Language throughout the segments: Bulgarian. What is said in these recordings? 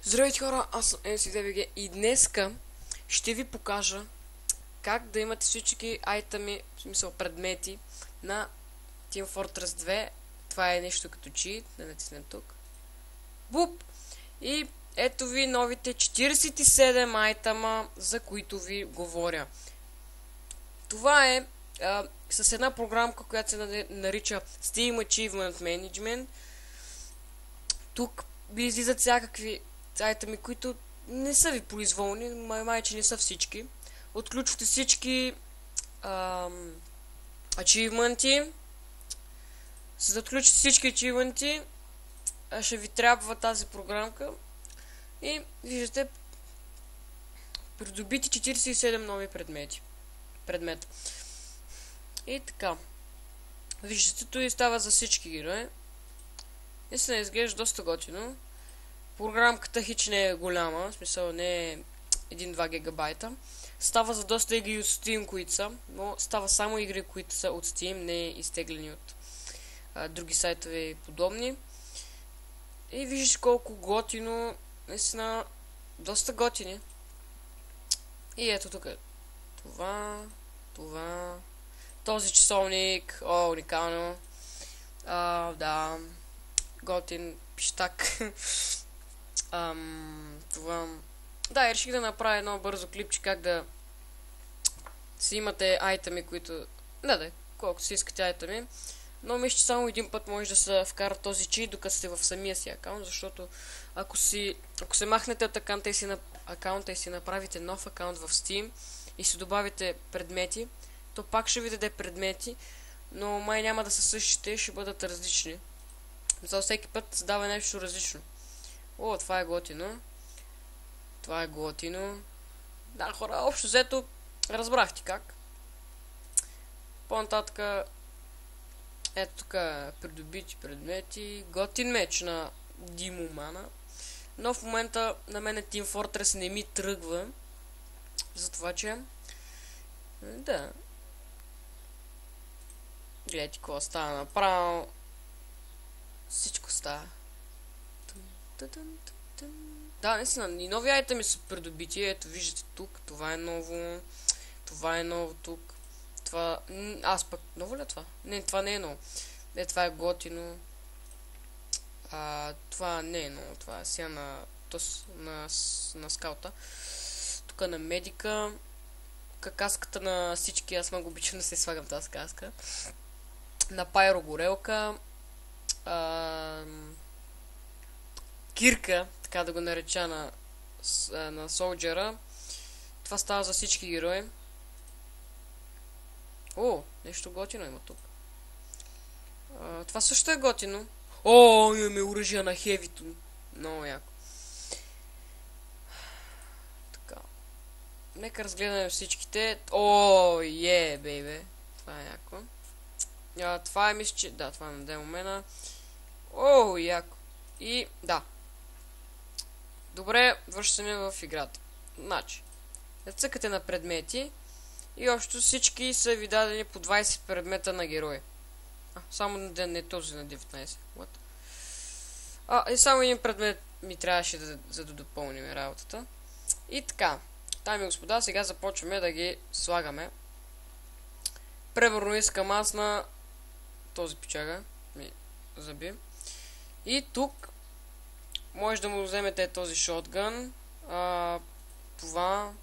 Здравейте хора, аз съм MCDBG и днеска ще ви покажа как да имате всички айтеми, в смисъл предмети на Team Fortress 2. Това е нещо като cheat, да натиснем тук. Буп! И ето ви новите 47 айтема, за които ви говоря. Това е с една програмка, която се нарича Steam Achievement Management. Тук ви излизат всякакви айтеми, които не са ви произволни, май че не са всички. Отключвате всички ачивменти. За да отключите всички ачивменти, ще ви трябва тази програмка. И виждате, придобити 47 нови предмета. И така. Виждате, това и става за всички герои. Наистина изглежда доста готино. Програмката хич не е голяма, в смисъл не е 1-2 гигабайта. Става за доста игри от Steam, които са, но става само игри, които са от Steam, не изтеглени от други сайтове и подобни. И виждаш колко готино, наистина доста готини. И ето тук е това, този часовник, уникално. Да, готин пищак. Това... Да, реших да направя едно бързо клипче, как да си имате айтеми, които... Да, колкото си искате айтеми. Но мисля, че само един път може да се вкара този чит, докато сте в самия си акаунт, защото ако се махнете от акаунта и си направите нов акаунт в Steam и си добавите предмети, то пак ще ви даде предмети, но май няма да са същите, ще бъдат различни. За всеки път се дава нещо различно. О, това е готино. Това е готино. Да, хора, общо взето разбрахте как. По-нататък ето тук придобити предмети. Готин меч на Димо Мана. Но в момента на мен Team Fortress не ми тръгва. Затова, че да. Гледайте какво става направо. Всичко става. Да, наистина, и нови айтеми са придобити. Ето, виждате тук, това е ново. Това е ново тук. Това... Аз пък... Ново ли е това? Не, това не е ново. Това е готино. Това не е ново. Това е сега на скаута. Тук на медика. Каската на всички. Аз много обичам да се слагам тази каска. На пайрогорелка. Кирка, така да го нареча на солджера. Това става за всички герои. О, нещо готино има тук. Това също е готино. О, имаме оръжие на хевито. Много яко. Така. Нека разгледаме всичките. О, бейбе. Това е яко. Това е, мисля, че... Да, това е на демомена. О, яко. И, да. Добре, връщаме в играта. Значи, цъкате на предмети и общо всички са ви дадени по 20 предмета на герой. Само не този на 19. What? И само един предмет ми трябваше за да допълним работата. И така, дами и господа, сега започваме да ги слагаме. Примерно искам аз на този пичага ми заби. И тук може да му вземете този шотгън. Това.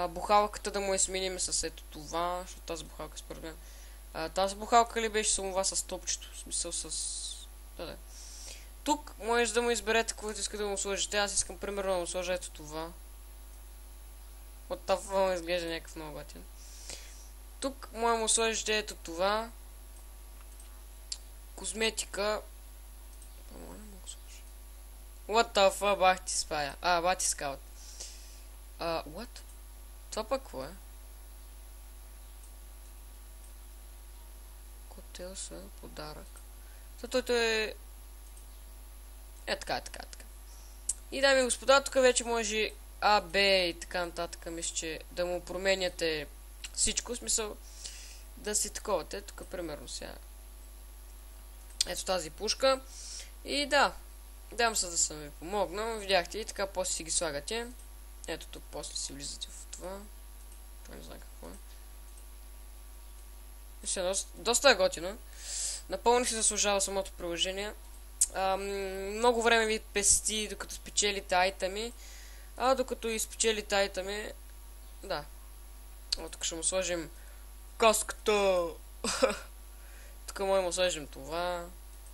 Бухалката да му сменим с ето това. Защото тази бухалка според мен. Тази бухалка ли беше самова с топчето? В смисъл с... Да. Тук може да му изберете каквото иска да му сложите. Аз искам примерно да му сложа ето това. От това изглежда някакъв много готин. Тук може да му сложите ето това. Козметика. What the fuck, бах ти спая. Бати скаут. What? Това пък какво е? Котел са подарък. Той е... Така. И дами и господа, тук вече може А, Б и така нататък, мисля, че да му променяте всичко, в смисъл да си таковате. Тук примерно сега. Ето тази пушка. И да. Дам се да съм ви помогнал. Видяхте и така после си ги слагате. Ето тук после си влизате в това. Това не знам какво е. Доста е готино. Напълно си заслужава самото приложение. Много време ви пести докато спечелите айтами. А докато изпечелите айтами... Да. Тук ще му сложим каската. Тук може да му сложим това.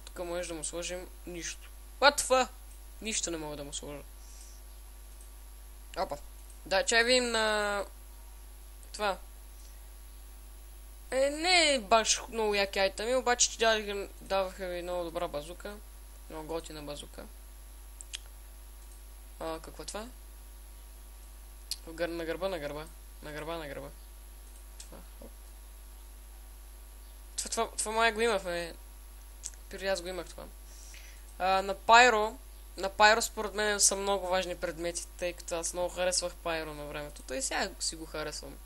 Тук може да му сложим нищо. What the fuck? Нищо не мога да му сложа. Опа. Да, чай видим на... Това. Не е баш много яки айтами, обаче даваха ви много добра базука. Много готина базука. Какво е това? На гърба. Това май го имахме. Преди аз го имах това. На Пайро според мен са много важни предмети, тъй като аз много харесвах Пайро на времето. Той сега си го харесвам.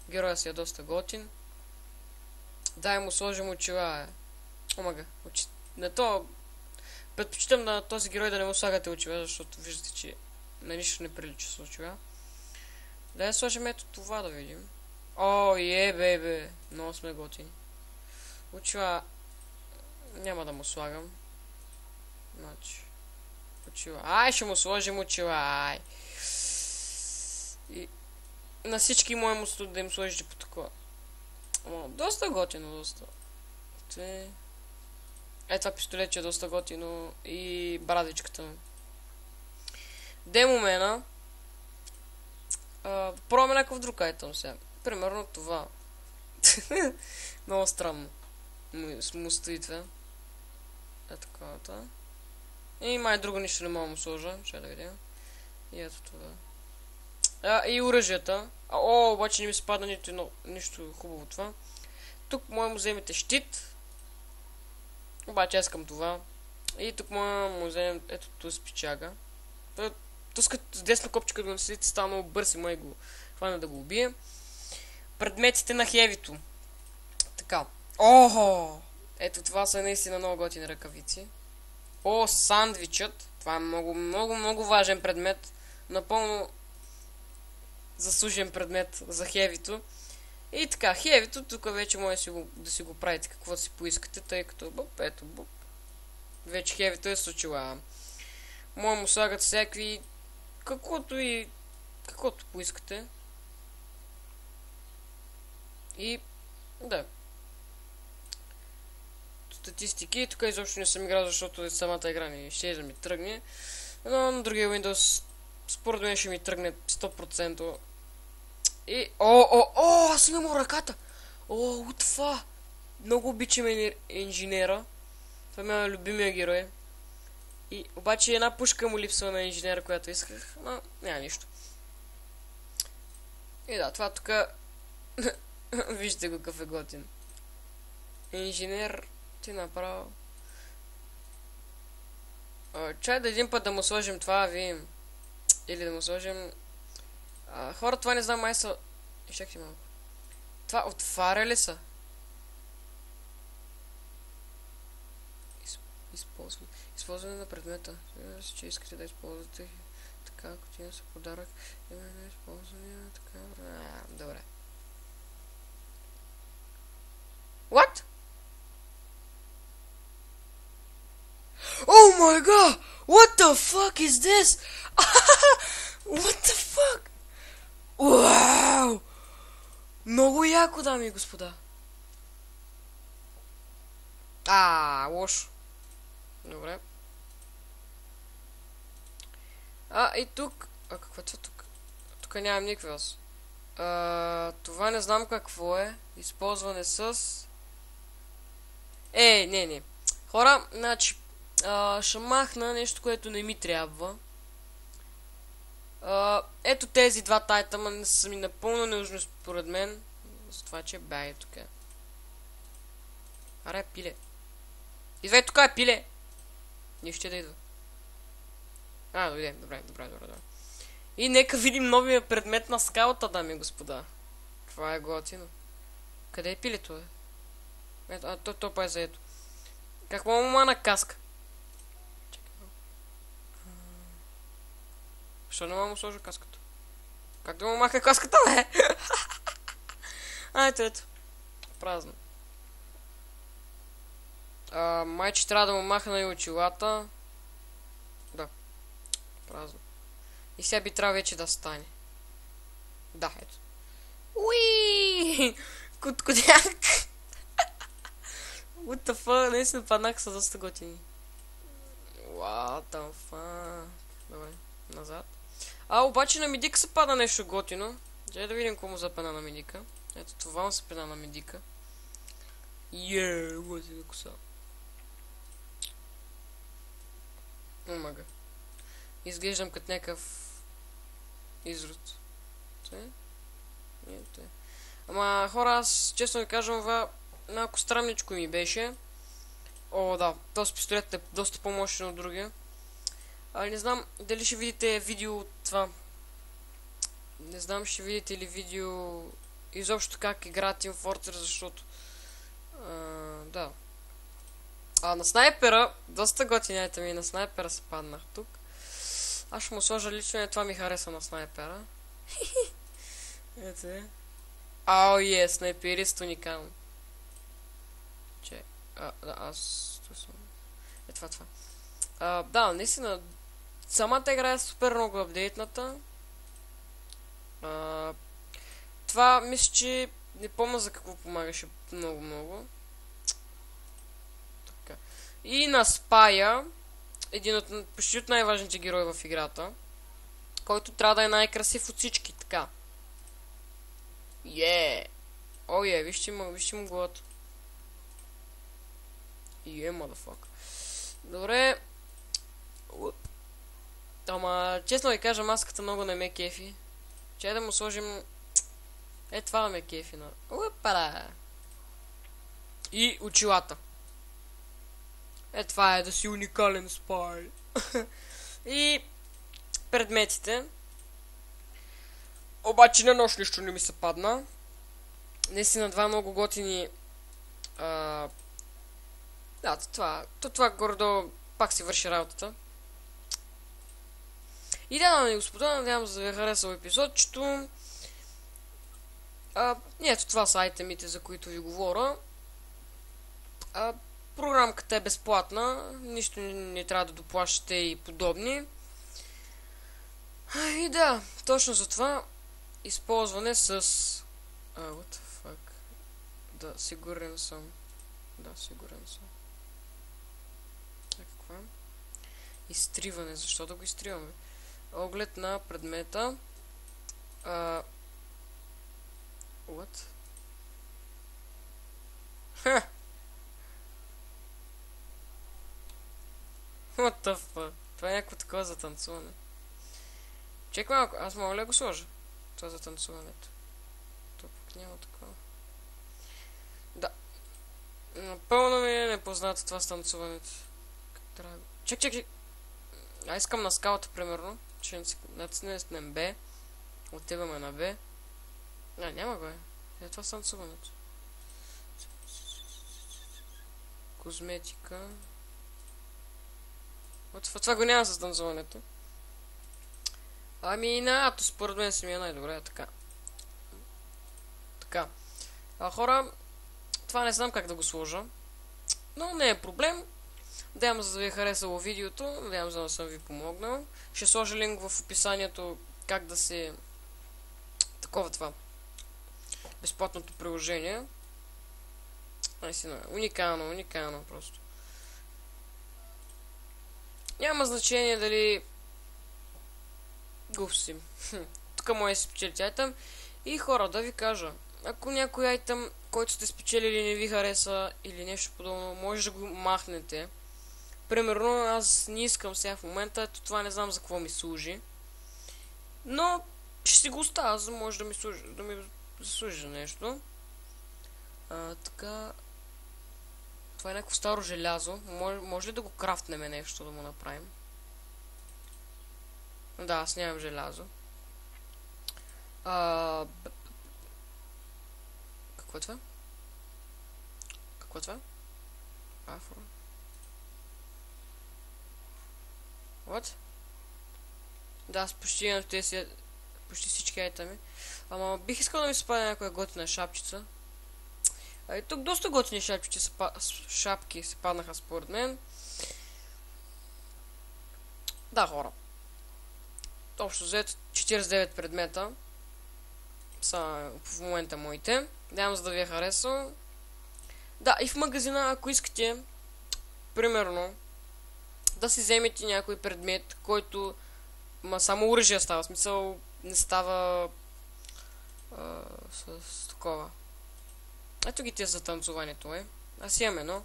Героя си е доста готин. Дай му сложим очила. Омага. На то... Предпочитам на този герой да не му слагате очила, защото виждате, че на нищо не прилича с очила. Дай да сложим ето това да видим. О, бебе. Много сме готини. Очила... Няма да му слагам. Значи... Очила. Ай, ще му сложим очила. Ай. И... На всички моему студ да им сложите по такова. Доста готино, доста. Това пистолет е доста готино. И брадичката му. Демомена. Пробваме някакъв друг айтъм сега. Примерно това. Много странно. Му стои това. Такова. И май друго нищо не мога да му сложа. Ще да видим. И ето това. И оръжията. Обаче не ми се падна нищо хубаво това. Тук може му вземете щит. Обаче аз искам това. И тук може му вземем ето това с пичага. Тускат с десно копче, като го наследите, става много бърз и май го хвана да го убие. Предметите на хевито. Така. Ето това са наистина много готини ръкавици. Сандвичът. Това е много важен предмет. Напълно заслужен предмет за хевито. И така, хевито, тук вече може да си го правите каквото си поискате, тъй като ето. Вече хевито е случила. Може му слагат всякакви каквото поискате. И да. Статистики. Тук изобщо не съм играл, защото самата игра не ще да ми тръгне. Но на другия Windows според мен ще ми тръгне 100%. И... аз имам ръката! Това! Много обичам инженера. Това ми е любимия герой. И обаче една пушка му липсва на инженера, която исках, но няма нищо. И да, това тук... Вижте го какъв е готин. Инженер ти направо. Чай да един път да му сложим това, видим. Или да му сложим... хора, това не знам, май са... Чакайте малко. Това отваря ли са? Използване на предмета. Че искате да използвате така, ако ти са подарък. Имаме използване така. Добре. What? Oh my god! What the fuck is this? What the fuck? Wow! Много яко, дами и господа. Лошо. Добре. И тук... какво е това тук? Тук нямам никакви аз. Това не знам какво е. Използване с... Не. Хора, значи... ще махна нещо, което не ми трябва. Ето тези два айтъма не са ми напълно нужни според мен. Затова, че бяга тук. Аре, пиле. Идвай тук, пиле! Нищо да идва. Дойде. Добре. И нека видим новия предмет на скалата, дами и господа. Това е готино. Къде е пилето, бе? То па е заето. Какво му мана каска? Защо не мога му сложа каската? Как да му маха каската, бе? Ето. Празно. Майче трябва да му махна и очилата. Да. Празно. И сега би трябва вече да стане. Да, ето. Уиii! Куткудяк! What the fuck? Наистина паднаха са доста готини. What the fuck? Добре, назад. Обаче на Медика се пада нещо готино. Дай да видим какво му запена на Медика. Ето това му се пена на Медика. Готина коса. Омага. Изглеждам като някакъв изрод. Това е? Ето е. Ама хора, аз честно ви кажам, това малко странничко ми беше. О, да, този пистолет е доста по-мощен от другия. Не знам дали ще видите видео от това. Не знам ще видите ли видео изобщо как игра Team Fortress, защото да. На снайпера, доста готиняйте ми, на снайпера се паднах тук. Аз ще му сложа лично, това ми хареса на снайпера. Ето е. Снайперист уникално. Аз... това. Да, наистина, самата игра е супер много апдейтната. Това мисля, че не помня за какво помагаше много. Така. И на Спая, един от почти от най-важните герои в играта, който трябва да е най-красив от всички, така. Вижте му главата. Motherfucker. Добре. Ама, честно ви кажа, маската много не ме кефи. Чай да му сложим... това ме кефи на... Опара! И очилата. Това е да си уникален спай. И... предметите. Обаче на нощ нищо не ми се падна. Наистина два много готини... Да, това гордо пак си върши работата. И да, дами и господа, надявам се да ви е харесал епизодчето. Ето това са айтемите, за които ви говоря. Програмката е безплатна, нищо не трябва да доплащате и подобни. И да, точно за това използване с... what the fuck? Да, сигурен съм. Какво е? Изтриване, защо да го изтриваме? Оглед на предмета. What? What the fuck? Това е някакво такова за танцуване. Чекай малко, аз мога ли да го сложа? Това за танцуването. То пък няма такова. Да. Напълно ми е непознато това с танцуването. Чек. Искам на скалата, примерно. Ще натиснем Б. Отиваме на Б. Няма го е. Това с танцуването. Козметика. Това го няма с танцуването. Според мен си ми е най-добре. Така. Хора, това не знам как да го сложа. Но не е проблем. Надявам се да ви е харесало видеото. Надявам се да съм ви помогнал. Ще сложа линк в описанието как да се... това. Безплатното приложение. Уникално просто. Няма значение дали... Глупости. Тук може да си спечелите айтъм. И хора, да ви кажа. Ако някой айтъм, който сте спечелили, не ви хареса или нещо подобно, може да го махнете. Примерно, аз не искам сега в момента, ето това не знам за какво ми служи. Но ще си го оставя, за може да ми служи за нещо. Така. Това е някакво старо желязо. Може ли да го крафтнем нещо да му направим? Да, аз нямам желязо. Какво е това? Афро. What? Да, аз почти имам тези, почти всички айтами. Ама бих искал да ми се падне някоя готина шапчица. А и тук доста готини шапки се паднаха според мен. Да, хора. Общо взето 49 предмета са в момента моите. Надявам се да ви е харесал. Да, и в магазина, ако искате, примерно, да си вземете някой предмет, който само оръжие става. В смисъл не става с такова. Ето ги те за танцуването, Аз имам едно.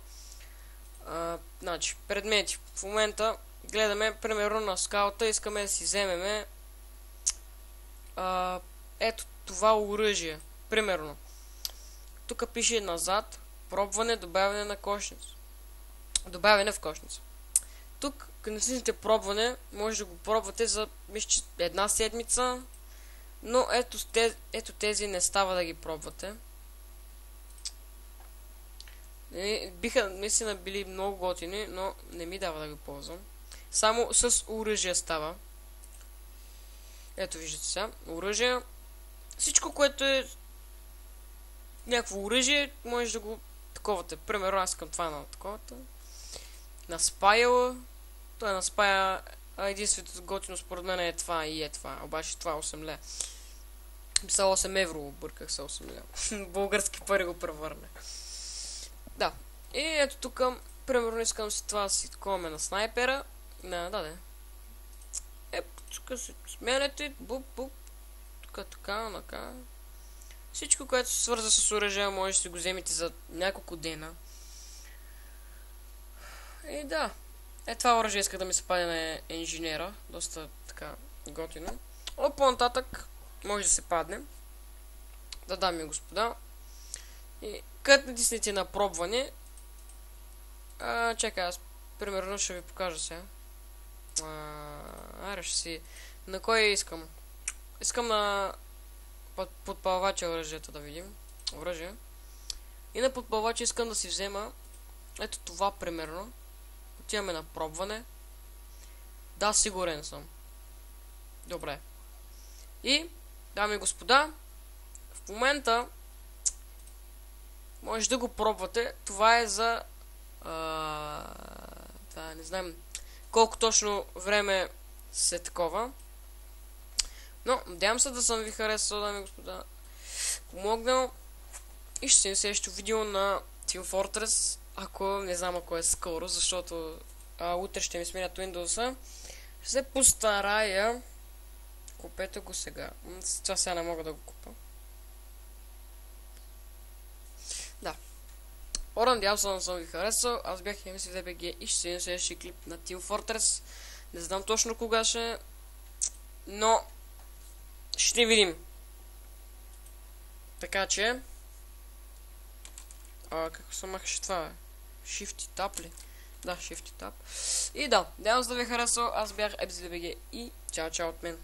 Значи, предмети. В момента гледаме, примерно на скаута, искаме да си вземеме ето това оръжие. Примерно. Тук пише назад, пробване, добавяне на кошница. Добавяне в кошница. Тук, като натиснете пробване, може да го пробвате за една седмица, но ето тези не става да ги пробвате. Биха наистина били много готини, но не ми дава да ги ползвам. Само с оръжие става. Ето виждате сега. Оръжие. Всичко, което е някакво оръжие, може да го таковате. Примерно аз към това на таковата. На спайла. Той на спая единственото готино според мен е това и е това. Обаче това 8 лева. Са 8 евро, бърках се 8 лева. Български пари го превърне. Да. И ето тук, примерно искам си това да си таковаме на снайпера. Да. Тук си сменете, буп. Тук така. Всичко, което се свърза с оръжие, може да си го вземете за няколко дена. И да. Това оръжие иска да ми се паде на инженера. Доста така готино. От по-нататък може да се падне. Да, дами и господа. И като натиснете на пробване. Чакай, аз примерно ще ви покажа сега. Аре ще си. На кой искам? Искам на подпалвача оръжието да видим. Оръжие. И на подпалвача искам да си взема ето това примерно. Отиваме на пробване. Да, сигурен съм. Добре. И, дами и господа, в момента може да го пробвате. Това е за това не знам колко точно време се такова. Но, надявам се да съм ви харесал, дами и господа. Помогнал. И ще се видим следващото видео на Team Fortress. Ако е скоро, защото утре ще ми сменят Windows-а. Ще се постарая. Купете го сега. Сега не мога да го купа. Да. Надявам се да съм ви харесал. Аз бях MCDBG и ще се видим следващия клип на Team Fortress. Не знам точно кога ще, но ще видим. Така че какво се махаше това, бе? Shift и Tab ли? Да, Shift и Tab. И да, надявам се да ви е харесал. Аз бях MCDBG и чао от мен.